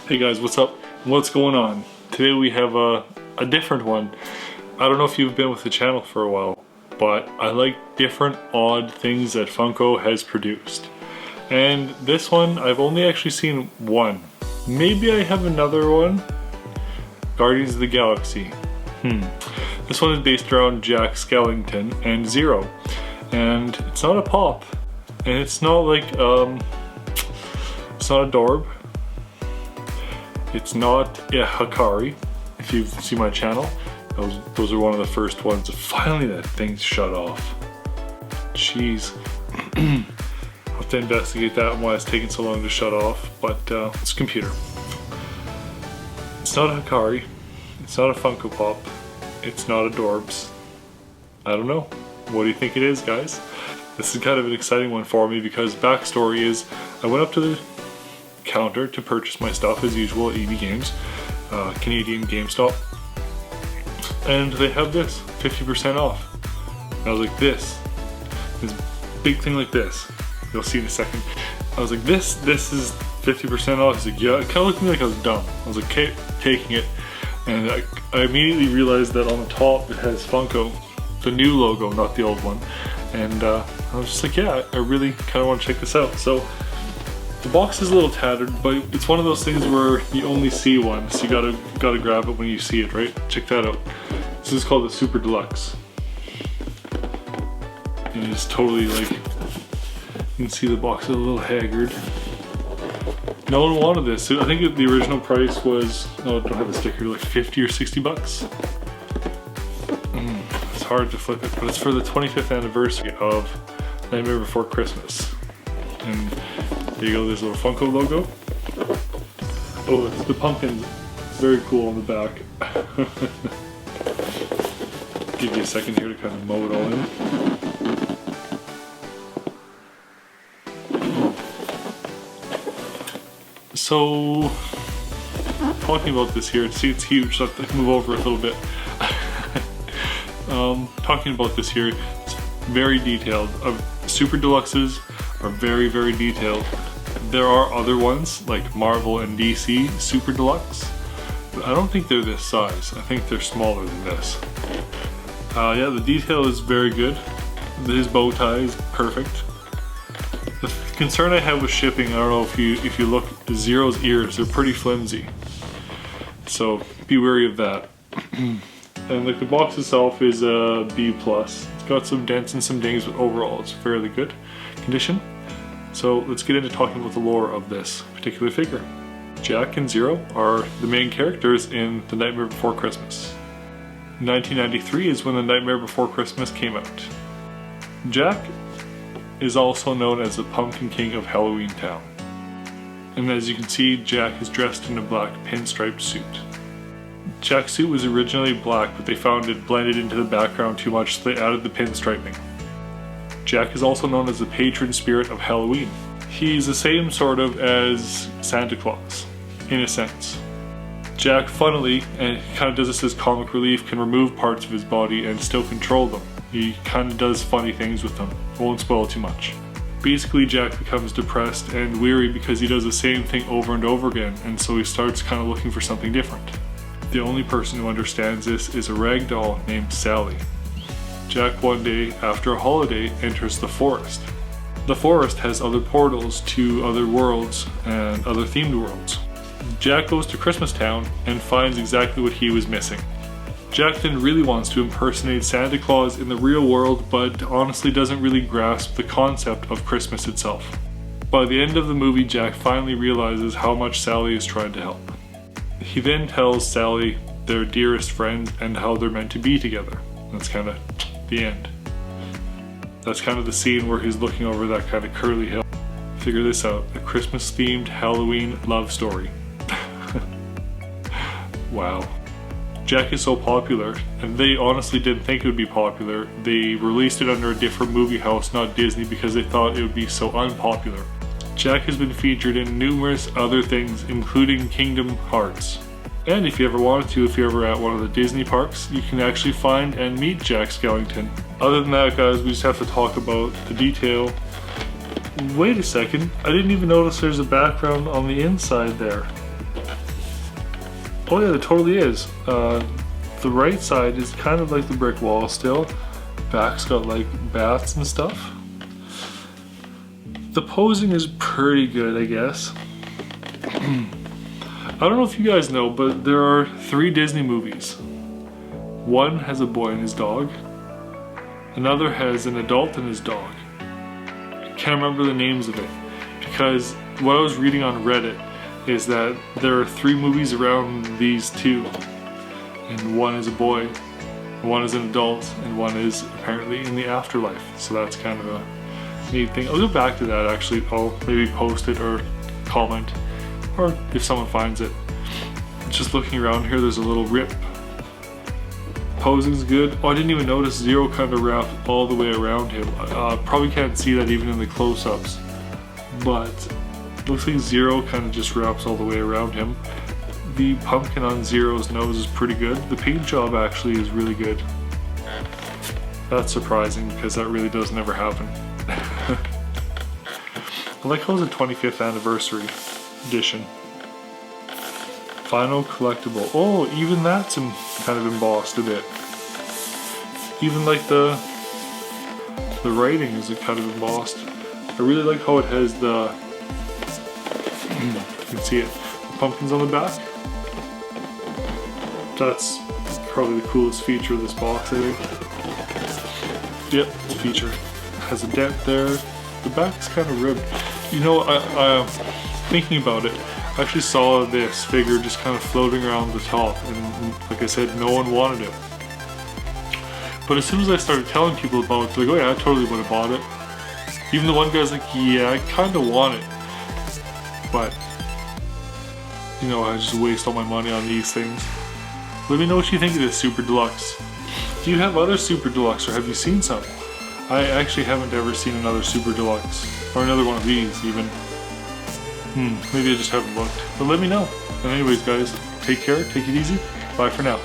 Hey guys, what's up? What's going on? Today we have a different one. I don't know if you've been with the channel for a while, but I like different odd things that Funko has produced. And this one, I've only actually seen one. Maybe I have another one. Guardians of the Galaxy. This one is based around Jack Skellington and Zero. And it's not a pop. And it's not like, it's not a Dorb. It's not a Hikari. If you've seen my channel, those are one of the first ones. Finally that thing's shut off. Jeez. I'll have to investigate that and why it's taking so long to shut off, but it's a computer. It's not a Hikari. It's not a Funko Pop. It's not a Dorbs. I don't know. What do you think it is, guys? This is kind of an exciting one for me because backstory is I went up to the counter to purchase my stuff as usual at EB Games, Canadian GameStop, and they have this 50% off. And I was like, this big thing like this. You'll see in a second. I was like, this is 50% off. He's like, yeah. It kind of looked at me like I was dumb. I was like, okay, taking it, and I immediately realized that on the top it has Funko, the new logo, not the old one, and I was just like, yeah, I really kind of want to check this out. So the box is a little tattered, but it's one of those things where you only see one, so you gotta grab it when you see it, right? Check that out. This is called the Super Deluxe. And it's totally like, you can see the box is a little haggard. No one wanted this. I think the original price was, oh, I don't have the sticker, like 50 or 60 bucks. It's hard to flip it, but it's for the 25th anniversary of Nightmare Before Christmas. And there you go, there's a little Funko logo. Oh, it's the pumpkin's very cool on the back. Give you a second here to kind of mow it all in. So, talking about this here, see it's huge, so I have to move over a little bit. Talking about this here, it's very detailed. Super Deluxes are very, very detailed. There are other ones like Marvel and DC Super Deluxe, but I don't think they're this size. I think they're smaller than this. Yeah, the detail is very good. His bow tie is perfect. The concern I have with shipping, I don't know if you look, Zero's ears, they're pretty flimsy. So be wary of that. And like the box itself is a B+. It's got some dents and some dings, but overall it's fairly good condition. So let's get into talking about the lore of this particular figure. Jack and Zero are the main characters in The Nightmare Before Christmas. 1993 is when The Nightmare Before Christmas came out. Jack is also known as the Pumpkin King of Halloween Town. And as you can see, Jack is dressed in a black pinstriped suit. Jack's suit was originally black, but they found it blended into the background too much, so they added the pinstriping. Jack is also known as the patron spirit of Halloween. He's the same sort of as Santa Claus, in a sense. Jack, funnily, and kind of does this as comic relief, can remove parts of his body and still control them. He kind of does funny things with them. Won't spoil too much. Basically, Jack becomes depressed and weary because he does the same thing over and over again, and so he starts kind of looking for something different. The only person who understands this is a rag doll named Sally. Jack one day, after a holiday, enters the forest. The forest has other portals to other worlds and other themed worlds. Jack goes to Christmas Town and finds exactly what he was missing. Jack then really wants to impersonate Santa Claus in the real world, but honestly doesn't really grasp the concept of Christmas itself. By the end of the movie, Jack finally realizes how much Sally is trying to help. He then tells Sally they're dearest friends and how they're meant to be together. That's kind of the end. That's kind of the scene where he's looking over that kind of curly hill. Figure this out, a Christmas themed Halloween love story. Wow. Jack is so popular, and they honestly didn't think it would be popular. They released it under a different movie house, not Disney, because they thought it would be so unpopular. Jack has been featured in numerous other things, including Kingdom Hearts. And if you ever wanted to, if you're ever at one of the Disney parks, you can actually find and meet Jack Skellington. Other than that, guys, we just have to talk about the detail. Wait a second, I didn't even notice there's a background on the inside there. Oh yeah, there totally is. The right side is kind of like the brick wall still. Back's got like bats and stuff. The posing is pretty good, I guess. I don't know if you guys know, but there are 3 Disney movies. One has a boy and his dog. Another has an adult and his dog. I can't remember the names of it, because what I was reading on Reddit is that there are 3 movies around these 2. And one is a boy, one is an adult, and one is apparently in the afterlife. So that's kind of a neat thing. I'll go back to that actually. I'll maybe post it or comment, or if someone finds it. Just looking around here, there's a little rip. Posing's good. Oh, I didn't even notice Zero kind of wrapped all the way around him. Probably can't see that even in the close-ups, but looks like Zero kind of just wraps all the way around him. The pumpkin on Zero's nose is pretty good. The paint job actually is really good. That's surprising because that really does never happen. I like how it's a 25th anniversary edition. Final collectible. Oh, even that's kind of embossed a bit. Even like the writing is kind of embossed. I really like how it has the, you can see it, the pumpkins on the back. That's probably the coolest feature of this box, I think. Yep, it's a feature. Has a dent there. The back's kind of ribbed. You know, thinking about it, I actually saw this figure just kind of floating around the top, and like I said, no one wanted it. But as soon as I started telling people about it, they're like, oh yeah, I totally would have bought it. Even the one guy's like, yeah, I kind of want it, but you know, I just waste all my money on these things. Let me know what you think of this Super Deluxe. Do you have other Super Deluxe, or have you seen some? I actually haven't ever seen another Super Deluxe, or another one of these even. Maybe I just haven't looked. But let me know. And anyways guys, take care, take it easy, bye for now.